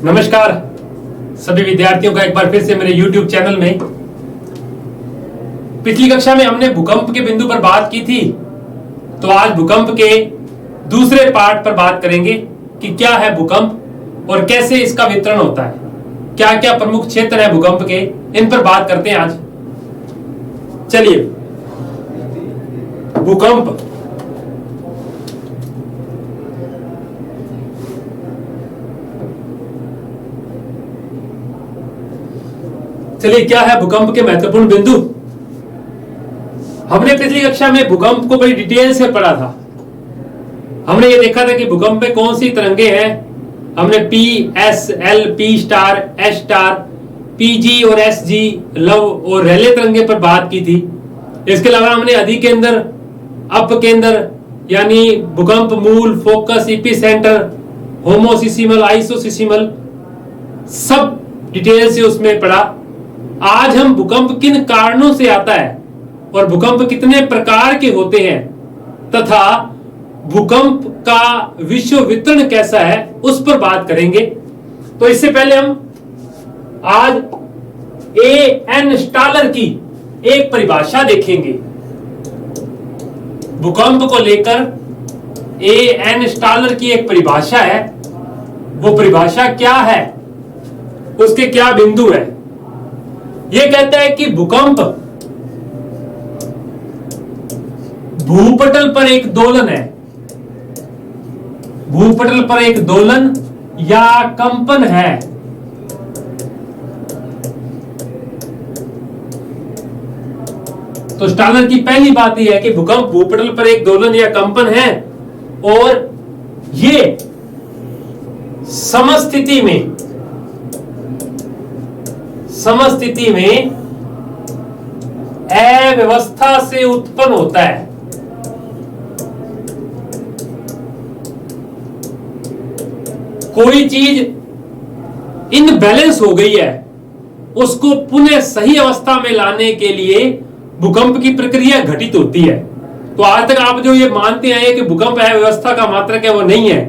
नमस्कार सभी विद्यार्थियों का एक बार फिर से मेरे YouTube चैनल में। पिछली कक्षा में हमने भूकंप के बिंदु पर बात की थी, तो आज भूकंप के दूसरे पार्ट पर बात करेंगे कि क्या है भूकंप और कैसे इसका वितरण होता है, क्या क्या प्रमुख क्षेत्र है भूकंप के, इन पर बात करते हैं आज। चलिए, भूकंप चलिए क्या है भूकंप के महत्वपूर्ण बिंदु। हमने पिछली कक्षा में भूकंप को बड़ी डिटेल से पढ़ा था। हमने ये देखा था कि भूकंप में कौन सी तरंगे हैं। हमने P, S, L, P star, S star, PG और एस जी, लव और रेले तरंगे पर बात की थी। इसके अलावा हमने अधि केंद्र, अप केंद्र यानी भूकंप मूल, फोकस, एपिसेंटर, होमोसिसिमल, आइसोसिसिमल सब डिटेल से उसमें पढ़ा। आज हम भूकंप किन कारणों से आता है और भूकंप कितने प्रकार के होते हैं तथा भूकंप का विश्व वितरण कैसा है उस पर बात करेंगे। तो इससे पहले हम आज ए.एन. स्टालर की एक परिभाषा देखेंगे। भूकंप को लेकर ए.एन. स्टालर की एक परिभाषा है। वो परिभाषा क्या है, उसके क्या बिंदु है। ये कहता है कि भूकंप भूपटल पर एक दोलन है, भूपटल पर एक दोलन या कंपन है। तो स्टालर की पहली बात यह है कि भूकंप भूपटल पर एक दोलन या कंपन है और ये समस्थिति में अव्यवस्था से उत्पन्न होता है। कोई चीज इनबैलेंस हो गई है, उसको पुनः सही अवस्था में लाने के लिए भूकंप की प्रक्रिया घटित होती है। तो आज तक आप जो ये मानते आए कि भूकंप अव्यवस्था का मात्रक है, वो नहीं है।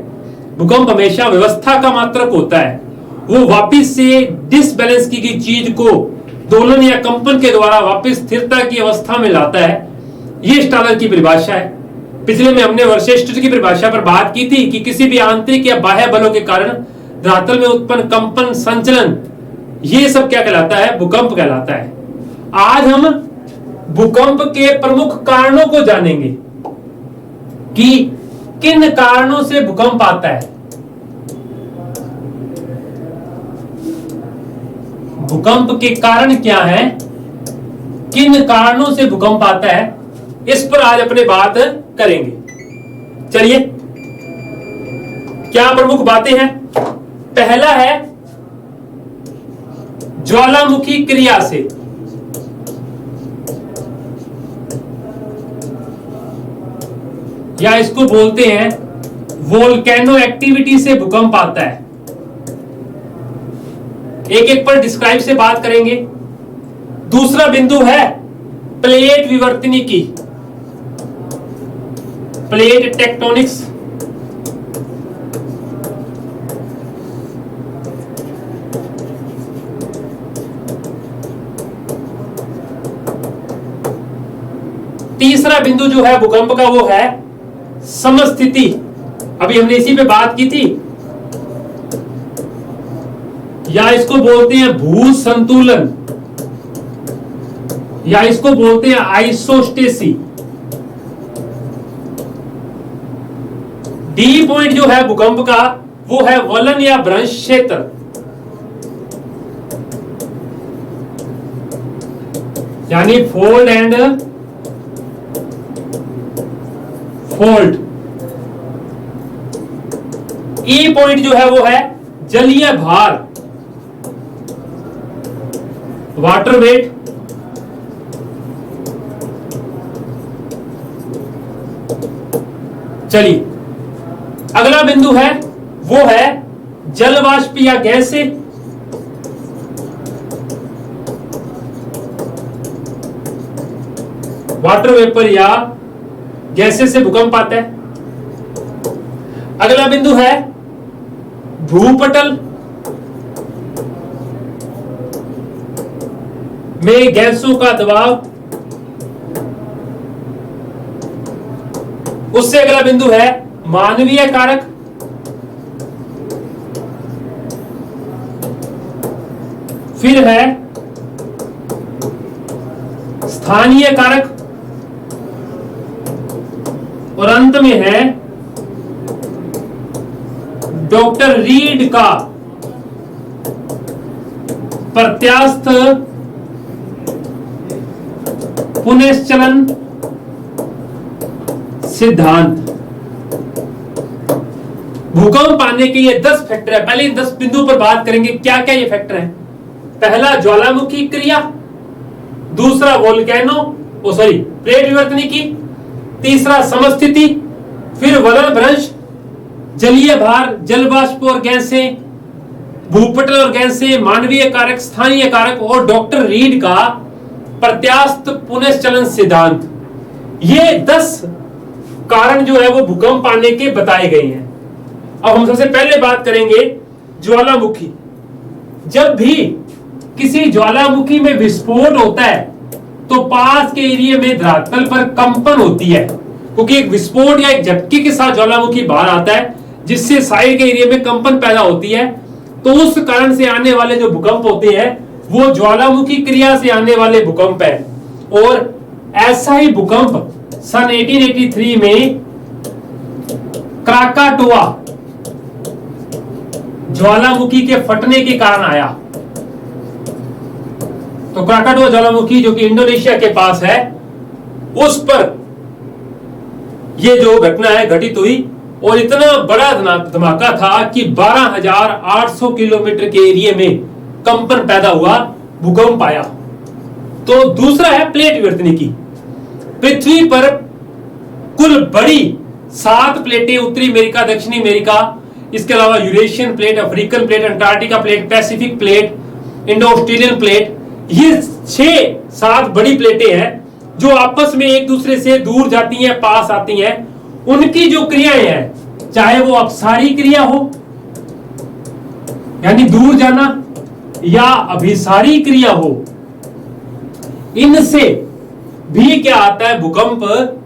भूकंप हमेशा व्यवस्था का मात्रक होता है। वो वापस से डिसबैलेंस की गई चीज को दोलन या कंपन के द्वारा वापस स्थिरता की अवस्था में लाता है। ये स्टालर की परिभाषा है। पिछले में हमने वर्शेस्टर की परिभाषा पर बात की थी कि किसी भी आंतरिक या बाह्य बलों के कारण धरातल में उत्पन्न कंपन, संचलन, ये सब क्या कहलाता है, भूकंप कहलाता है। आज हम भूकंप के प्रमुख कारणों को जानेंगे कि किन कारणों से भूकंप आता है। भूकंप के कारण क्या है, किन कारणों से भूकंप आता है, इस पर आज अपने बात करेंगे। चलिए, क्या प्रमुख बातें हैं। पहला है ज्वालामुखी क्रिया से, या इसको बोलते हैं वोल्केनो एक्टिविटी से भूकंप आता है। एक एक पर डिस्क्राइब से बात करेंगे। दूसरा बिंदु है प्लेट विवर्तनी की, प्लेट टेक्टोनिक्स। तीसरा बिंदु जो है भूकंप का वो है समस्थिति। अभी हमने इसी पे बात की थी, या इसको बोलते हैं भू संतुलन, या इसको बोलते हैं आइसोस्टेसी। डी पॉइंट जो है भूकंप का वो है वलन या भ्रंश क्षेत्र। यानी fold and fold. E point जो है वो है जलीय भार, वाटर वेट। चलिए, अगला बिंदु है वो है जल वाष्प या गैस से। वाटर वेपर या गैसेस से भूकंप आता है। अगला बिंदु है भूपटल में गैसों का दबाव, उससे अगला बिंदु है मानवीय कारक, फिर है स्थानीय कारक और अंत में है डॉक्टर रीड का प्रत्यास्थ पुनश्चलन सिद्धांत। भूकंप आने के ये 10 फैक्टर है। पहले इन 10 बिंदुओं पर बात करेंगे क्या क्या ये फैक्टर है। पहला ज्वालामुखी क्रिया, दूसरा वोल्केनो प्लेट विवर्तनिकी, तीसरा समस्थिति, फिर वलन भ्रंश, जलीय भार, जलवाष्प और गैसें, भूपटल और गैसें, मानवीय कारक, स्थानीय कारक और डॉक्टर रीड का प्रत्यास्थ पुनश्चलन सिद्धांत। ये 10 कारण जो है वो भूकंप आने के बताए गए हैं। अब हम सबसे पहले बात करेंगे ज्वालामुखी। जब भी किसी ज्वालामुखी में विस्फोट होता है तो पास के एरिया में धरातल पर कंपन होती है, क्योंकि एक विस्फोट या एक झटके के साथ ज्वालामुखी बाहर आता है जिससे साइड के एरिया में कंपन पैदा होती है। तो उस कारण से आने वाले जो भूकंप होते हैं वो ज्वालामुखी क्रिया से आने वाले भूकंप है। और ऐसा ही भूकंप सन 1883 में क्राकाटोआ ज्वालामुखी के फटने के कारण आया। तो क्राकाटोआ ज्वालामुखी जो कि इंडोनेशिया के पास है, उस पर यह जो घटना है घटित हुई और इतना बड़ा धमाका था कि 12,800 किलोमीटर के एरिया में कंपन पैदा हुआ, भूकंप आया। तो दूसरा है प्लेट विवर्तनिकी। पृथ्वी पर कुल बड़ी 7 प्लेटें, उत्तरी अमेरिका, दक्षिणी अमेरिका, इसके अलावा Eurasian plate, African plate, Antarctica plate, Pacific plate, Indo Australian plate, ये 6-7 बड़ी प्लेटें हैं जो आपस में एक दूसरे से दूर जाती हैं, पास आती हैं। उनकी जो क्रियाएं हैं, चाहे वो अपसारी क्रिया हो यानी दूर जाना, या अभिसारी क्रिया हो, इनसे भी क्या आता है, भूकंप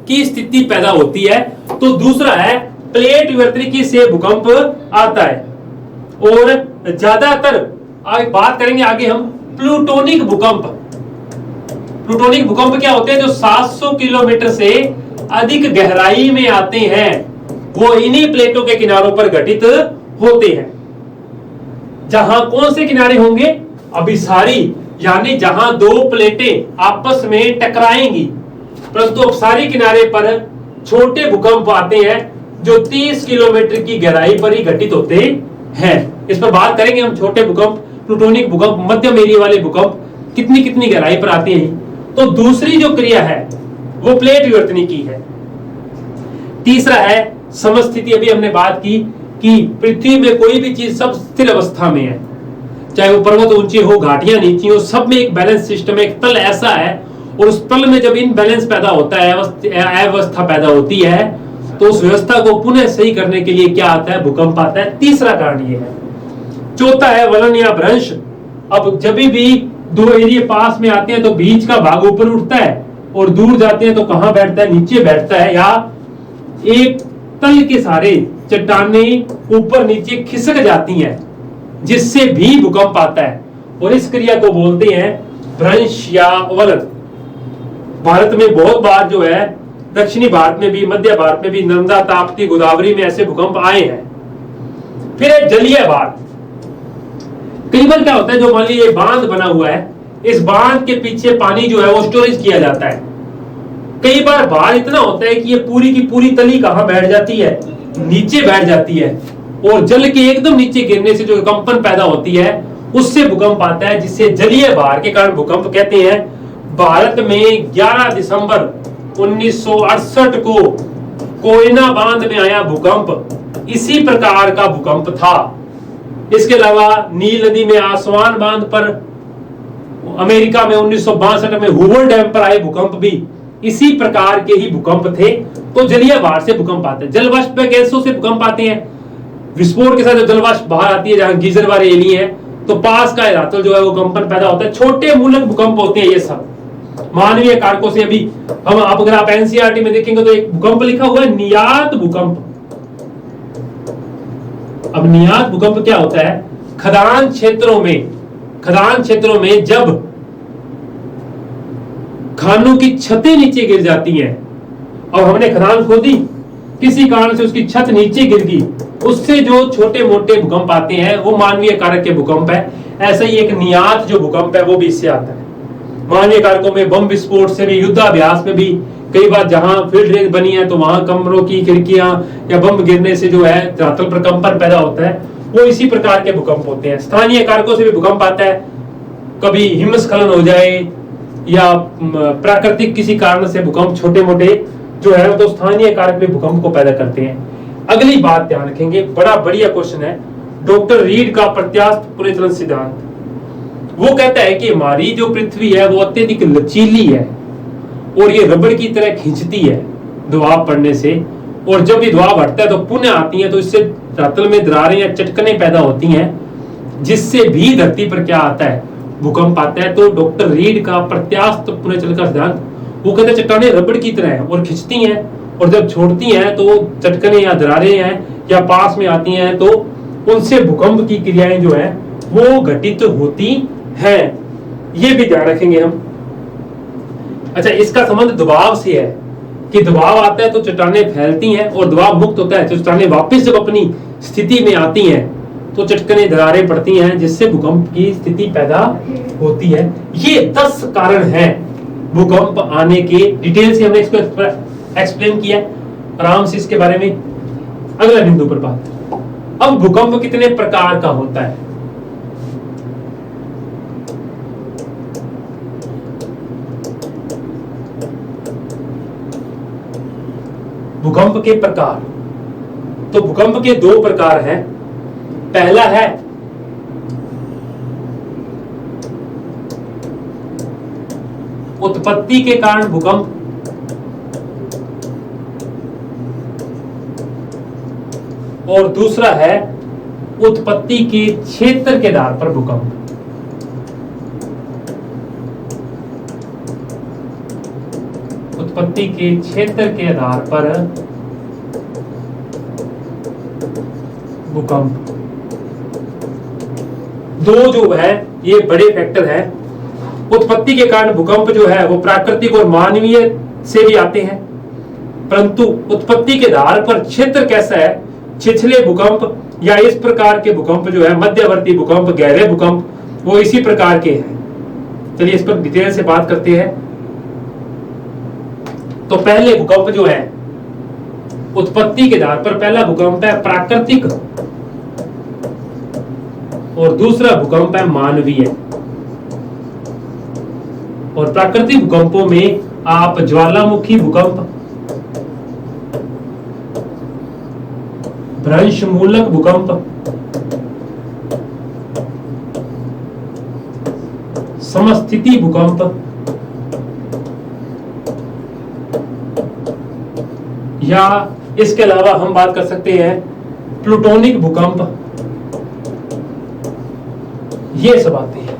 की स्थिति पैदा होती है। तो दूसरा है प्लेट विवर्तनिकी से भूकंप आता है। और ज्यादातर बात करेंगे आगे हम प्लूटोनिक भूकंप। प्लूटोनिक भूकंप क्या होते हैं, जो 700 किलोमीटर से अधिक गहराई में आते हैं, वो इन्हीं प्लेटों के किनारों पर घटित होते हैं। जहां कौन से किनारे होंगे, अभिसारी, यानी जहां 2 प्लेटें आपस में टकराएंगी। परंतु अपसारी किनारे पर छोटे भूकंप आते हैं जो 30 किलोमीटर की गहराई पर ही घटित होते हैं। इस पर बात करेंगे हम। छोटे भूकंप, प्लूटोनिक भूकंप, मध्यम एरिया वाले भूकंप कितनी कितनी गहराई पर आते हैं। तो दूसरी जो क्रिया है वो प्लेट विवर्तनिकी है। तीसरा है समस्थिति। अभी हमने बात की कि पृथ्वी में कोई भी चीज सब स्थिर अवस्था में है, चाहे वो पर्वत ऊंचे हो, घाटियां नीची हो, सब में एक बैलेंस सिस्टम, एक तल ऐसा है। और उस तल में जब इनबैलेंस पैदा होता है, अव्यवस्था पैदा होती है, तो उस व्यवस्था को पुनः सही करने के लिए क्या आता है, भूकंप आता है। तीसरा कारण ये है। चौथा है वलन या भ्रंश। अब जब भी 2 एरिया पास में आते हैं तो बीच का भाग ऊपर उठता है और दूर जाते हैं तो कहां बैठता है, नीचे बैठता है, या एक तल के सारे चट्टानें ऊपर नीचे खिसक जाती हैं, जिससे भी भूकंप आता है। और इस क्रिया को बोलते हैं भ्रंश या वलन। भारत में बहुत बार जो है, दक्षिणी भारत में भी, मध्य भारत में भी, नर्मदा, ताप्ती, गोदावरी में ऐसे भूकंप आए हैं। फिर है जलीय भार। कई बार क्या होता है, जो मान लीजिए बांध बना हुआ है, इस बांध के पीछे पानी जो है वो स्टोरेज किया जाता है। कई बार भार इतना होता है कि ये पूरी की पूरी तली कहां बैठ जाती है, नीचे बैठ जाती है, और जल के एकदम नीचे गिरने से जो कंपन पैदा होती है उससे भूकंप आता है, जिससे जलीय भार के कारण भूकंप कहते हैं। भारत में 11 दिसंबर 1968 को कोयना बांध में आया भूकंप इसी प्रकार का भूकंप था। इसके अलावा नील नदी में आसवान बांध पर, अमेरिका में 1962 में हूवर डैम पर आए भूकंप भी इसी प्रकार के ही भूकंप थे। तो जलीय भार से भूकंप आते हैं। जलवाष्प गैसों से भूकंप आते हैं। विस्फोट के साथ जब जलवाष्प बाहर आती है, जहां गीजर वाले एरिया है, तो पास का धरातल जो है वो कंपन पैदा होता है। छोटे मूलक भूकंप होते हैं ये सब मानवीय कारकों से। अभी हम अगर आप एनसीईआरटी में देखेंगे तो एक भूकंप लिखा हुआ है नियात भूकंप। अब नियात भूकंप क्या होता है? खदान क्षेत्रों में जब खानों की छतें नीचे गिर जाती हैं और हमने खदान खोदी, किसी कारण से उसकी छत नीचे गिर गई, उससे जो छोटे मोटे भूकंप आते हैं वो मानवीय कारक के भूकंप है। ऐसा ही एक नियात जो भूकंप है वो भी इससे आता है। मानवीय कारकों में बम विस्फोट से भी, युद्धाभ्यास में भी कई बार जहां फील्ड रेंज बनी है तो वहां कमरों की खिड़कियां या बम गिरने से जो है धरातल पर कंपन पैदा होता है, वो इसी प्रकार के भूकंप होते हैं। स्थानीय कारकों से भी भूकंप आता है, कभी हिमस्खलन हो जाए या प्राकृतिक किसी कारण से भूकंप छोटे मोटे जो है तो स्थानीय कारक भी भूकंप को पैदा करते हैं। अगली बात ध्यान रखेंगे, बड़ा बढ़िया क्वेश्चन है, डॉक्टर रीड का प्रत्यास्थ पुनर्चलन सिद्धांत। वो कहता है कि हमारी जो पृथ्वी है वो अत्यधिक लचीली है और ये रबड़ की तरह खींचती है दबाव पड़ने से, और जब ये दबाव हटता है तो पुनः आती है, तो इससे धरातल में दरारें या चटकने पैदा होती हैं, जिससे भी धरती पर क्या आता है? भूकंप आता है। तो डॉक्टर रीड का प्रत्यास्थ पुनर्चलन का सिद्धांत, वो कहते हैं चट्टानें रबड़ की तरह है और खिंचती हैं, और जब छोड़ती हैं तो चटकने या दरारें हैं या पास में आती हैं तो उनसे भूकंप की क्रियाएं जो है वो घटित होती हैं। ये भी ध्यान रखेंगे हम। अच्छा, इसका संबंध दबाव से है कि दबाव आता है तो चट्टानें फैलती हैं, और दबाव मुक्त होता है तो चट्टानें वापस जब अपनी स्थिति में आती हैं तो चटकने दरारें पड़ती हैं, जिससे भूकंप की स्थिति पैदा होती है। ये 10 कारण हैं भूकंप आने के। डिटेल से हमने इसको एक्सप्लेन किया आराम से इसके बारे में। अगला बिंदु पर बात, अब भूकंप कितने प्रकार का होता है? भूकंप के प्रकार, तो भूकंप के 2 प्रकार हैं। पहला है उत्पत्ति के कारण भूकंप, और दूसरा है उत्पत्ति के क्षेत्र के आधार पर भूकंप। उत्पत्ति के क्षेत्र के आधार पर भूकंप। 2 जो है ये बड़े फैक्टर है। उत्पत्ति के कारण भूकंप जो है वो प्राकृतिक और मानवीय से भी आते हैं, परंतु उत्पत्ति के आधार पर क्षेत्र कैसा है? छिछले भूकंप या इस प्रकार के भूकंप जो है, मध्यवर्ती भूकंप, गहरे भूकंप, वो इसी प्रकार के हैं। चलिए इस पर डिटेल से बात करते हैं। तो पहले भूकंप जो है उत्पत्ति के आधार पर, पहला भूकंप है प्राकृतिक और दूसरा भूकंप है मानवीय। और प्राकृतिक भूकंपों में आप ज्वालामुखी भूकंप, भ्रंश मूलक भूकंप, समस्थिति भूकंप, या इसके अलावा हम बात कर सकते हैं प्लूटोनिक भूकंप, ये सब आते हैं।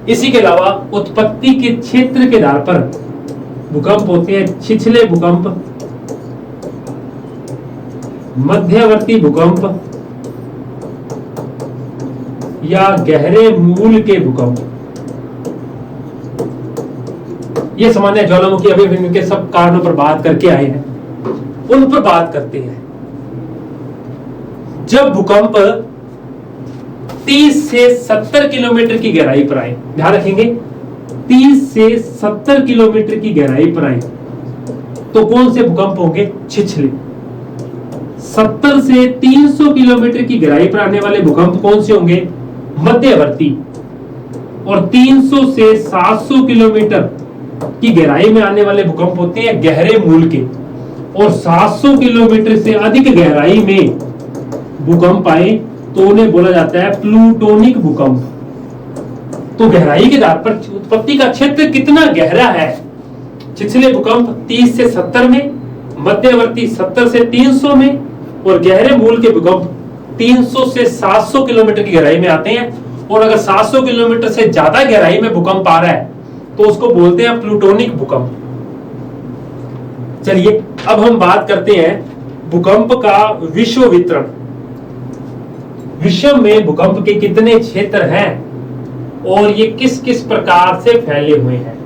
इसी के अलावा उत्पत्ति के क्षेत्र के आधार पर भूकंप होते हैं छिछले भूकंप, मध्यवर्ती भूकंप या गहरे मूल के भूकंप। ये सामान्य ज्वालामुखी अभी के सब कारणों पर बात करके आए हैं, उन पर बात करते हैं। जब भूकंप 30 से 70 किलोमीटर की गहराई पर आए, ध्यान रखेंगे 30 से 70 किलोमीटर की गहराई पर आए तो कौन से भूकंप होंगे? छिछले। 70 से 300 किलोमीटर की गहराई पर आने वाले भूकंप कौन से होंगे? मध्यवर्ती। और 300 से 700 किलोमीटर की गहराई में आने वाले भूकंप होते हैं गहरे मूल के। और 700 किलोमीटर से अधिक गहराई में भूकंप आए तो उन्हें बोला जाता है प्लूटोनिक भूकंप। तो गहराई के आधार पर उत्पत्ति का क्षेत्र कितना गहरा है? छिछले भूकंप 30 से 70 में, मध्यवर्ती 70 से 300 में, और गहरे मूल के भूकंप 300 से 700 किलोमीटर की गहराई में आते हैं। और अगर 700 किलोमीटर से ज्यादा गहराई में भूकंप आ रहा है तो उसको बोलते हैं प्लूटोनिक भूकंप। चलिए अब हम बात करते हैं भूकंप का विश्व वितरण। विश्व में भूकंप के कितने क्षेत्र हैं और ये किस किस प्रकार से फैले हुए हैं।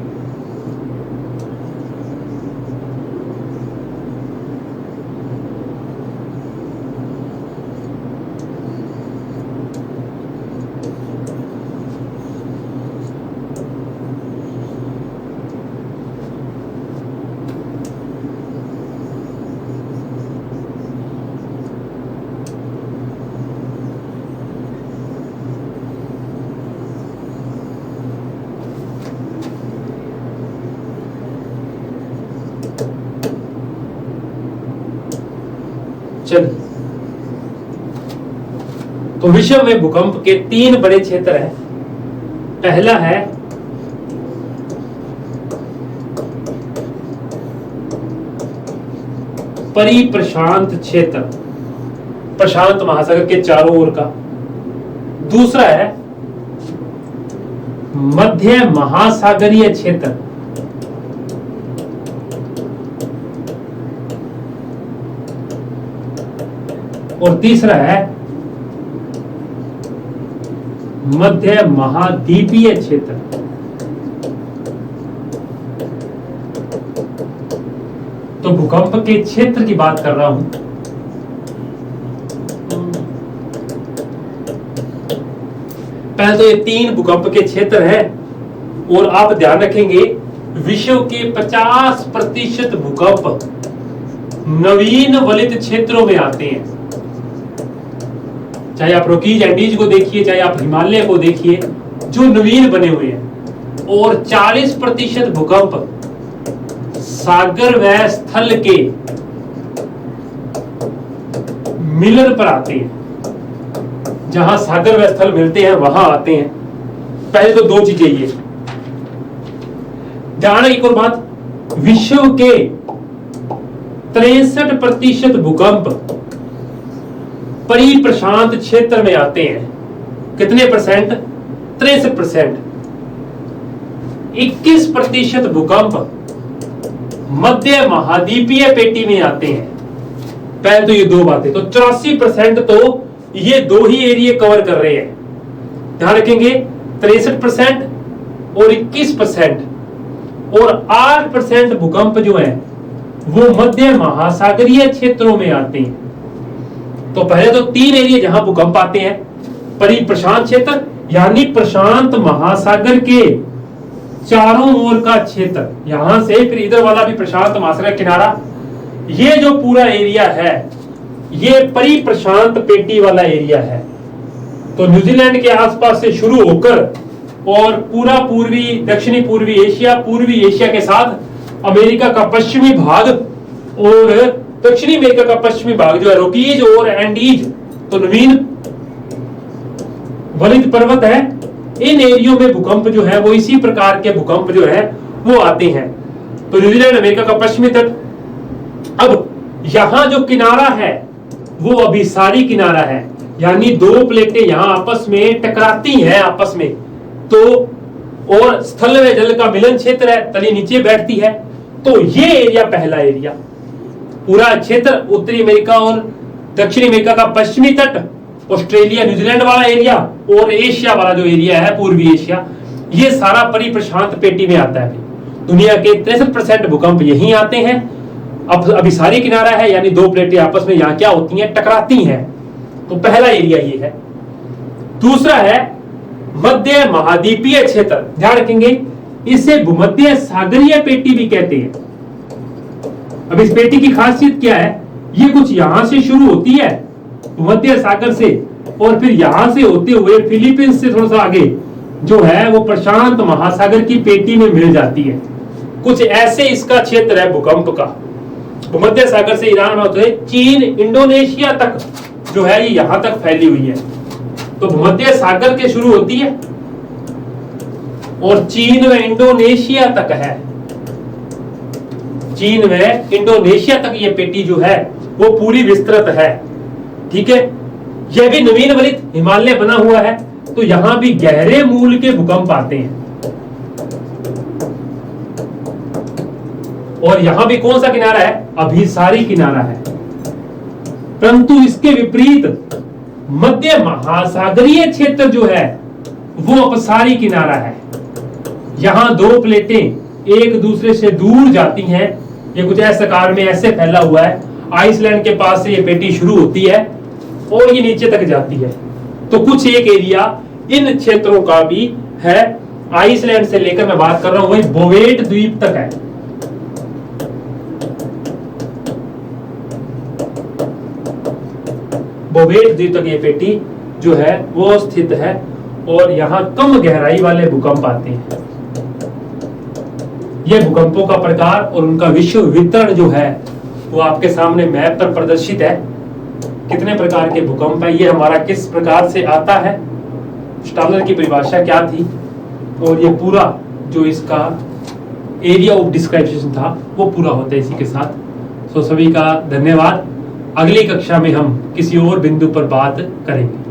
चलिए, तो विश्व में भूकंप के 3 बड़े क्षेत्र हैं। पहला है परिप्रशांत क्षेत्र, प्रशांत महासागर के चारों ओर का। दूसरा है मध्य महासागरीय क्षेत्र, और तीसरा है मध्य महाद्वीपीय क्षेत्र। तो भूकंप के क्षेत्र की बात कर रहा हूं। पहले तो ये 3 भूकंप के क्षेत्र हैं और आप ध्यान रखेंगे विश्व के 50% भूकंप नवीन वलित क्षेत्रों में आते हैं। चाहे आप रॉकीज एंडीज को देखिए, चाहे आप हिमालय को देखिए, जो नवीन बने हुए हैं। और 40% भूकंप सागर व स्थल के मिलन पर आते हैं। जहां सागर व स्थल मिलते हैं वहां आते हैं। पहले तो 2 चीजें ये जाना। एक और बात, विश्व के 63% भूकंप परिप्रशांत क्षेत्र में आते हैं। कितने परसेंट? 63%। 21% भूकंप मध्य महाद्वीपीय पेटी में आते हैं। पहले तो ये 2 बातें, तो 84% तो ये 2 ही एरिया कवर कर रहे हैं। ध्यान रखेंगे 63% और 21% और 8% भूकंप जो है वो मध्य महासागरीय क्षेत्रों में आते हैं। तो पहले तो 3 एरिया जहां भूकंप आते हैं। परिप्रशांत क्षेत्र यानी प्रशांत महासागर के चारों ओर का क्षेत्र, यहां से फिर इधर वाला भी प्रशांत महासागर किनारा, ये जो पूरा एरिया है ये परिप्रशांत पेटी वाला एरिया है। तो न्यूजीलैंड के आसपास से शुरू होकर और पूरा पूर्वी दक्षिणी पूर्वी एशिया, पूर्वी एशिया के साथ अमेरिका का पश्चिमी भाग और दक्षिणी अमेरिका का पश्चिमी भाग जो है रॉकीज और एंडीज, तो नवीन वलित पर्वत है। इन एरियो में भूकंप जो है वो इसी प्रकार के भूकंप जो है वो आते हैं। तो न्यूजीलैंड अमेरिका का पश्चिमी तट। अब यहां जो किनारा है वो अभिसारी किनारा है, यानी 2 प्लेटें यहां आपस में टकराती हैं आपस में। तो और स्थल व जल का मिलन क्षेत्र है, तली नीचे बैठती है। तो ये एरिया पहला एरिया, पूरा क्षेत्र उत्तरी अमेरिका और दक्षिणी अमेरिका का पश्चिमी तट, ऑस्ट्रेलिया न्यूजीलैंड वाला एरिया और एशिया वाला जो एरिया है पूर्वी एशिया, ये सारा परिप्रशांत पेटी में आता है। दुनिया के 63% भूकंप यहीं आते हैं। अब अभिसारी किनारा है, यानी 2 प्लेटें आपस में यहां क्या होती हैं? टकराती हैं। तो पहला एरिया ये है। दूसरा है मध्य महाद्वीपीय क्षेत्र। ध्यान रखेंगे इसे भूमध्य सागरीय पेटी भी कहते हैं। अब इस पेटी की खासियत क्या है? ये कुछ यहां से शुरू होती है भूमध्य सागर से, और फिर यहां से होते हुए फिलीपींस से थोड़ा सा आगे जो है वो प्रशांत महासागर की पेटी में मिल जाती है। कुछ ऐसे इसका क्षेत्र है भूकंप का। भूमध्य सागर से ईरान होते हुए चीन, इंडोनेशिया तक जो है ये यहां तक फैली हुई है। तो भूमध्य सागर के शुरू होती है और चीन व इंडोनेशिया तक है। चीन व इंडोनेशिया तक ये पेटी जो है वो पूरी विस्तृत है। ठीक है, यह भी नवीन वलित हिमालय बना हुआ है। तो यहां भी गहरे मूल के भूकंप आते हैं। और यहां भी कौन सा किनारा है? अभिसारी किनारा है। परंतु इसके विपरीत मध्य महासागरीय क्षेत्र जो है वो अपसारी किनारा है। यहां दो प्लेटें एक दूसरे से दूर जाती हैं। ये कुछ ऐसे आकार में ऐसे फैला हुआ है। आइसलैंड के पास से ये पेटी शुरू होती है और ये नीचे तक जाती है। तो कुछ एक एरिया इन क्षेत्रों का भी है। आइसलैंड से लेकर मैं बात कर रहा हूं वही बोवेट द्वीप तक है। बोवेट द्वीप तक ये पेटी जो है वो स्थित है और यहां कम गहराई वाले भूकंप आते हैं। ये भूकंपों का प्रकार और उनका विश्व वितरण जो है वो आपके सामने मैप पर प्रदर्शित है। कितने प्रकार के भूकंप है, ये हमारा किस प्रकार से आता है, स्टालर की परिभाषा क्या थी, और ये पूरा जो इसका एरिया ऑफ डिस्क्रिप्शन था वो पूरा होता है इसी के साथ। सो सभी का धन्यवाद। अगली कक्षा में हम किसी और बिंदु पर बात करेंगे।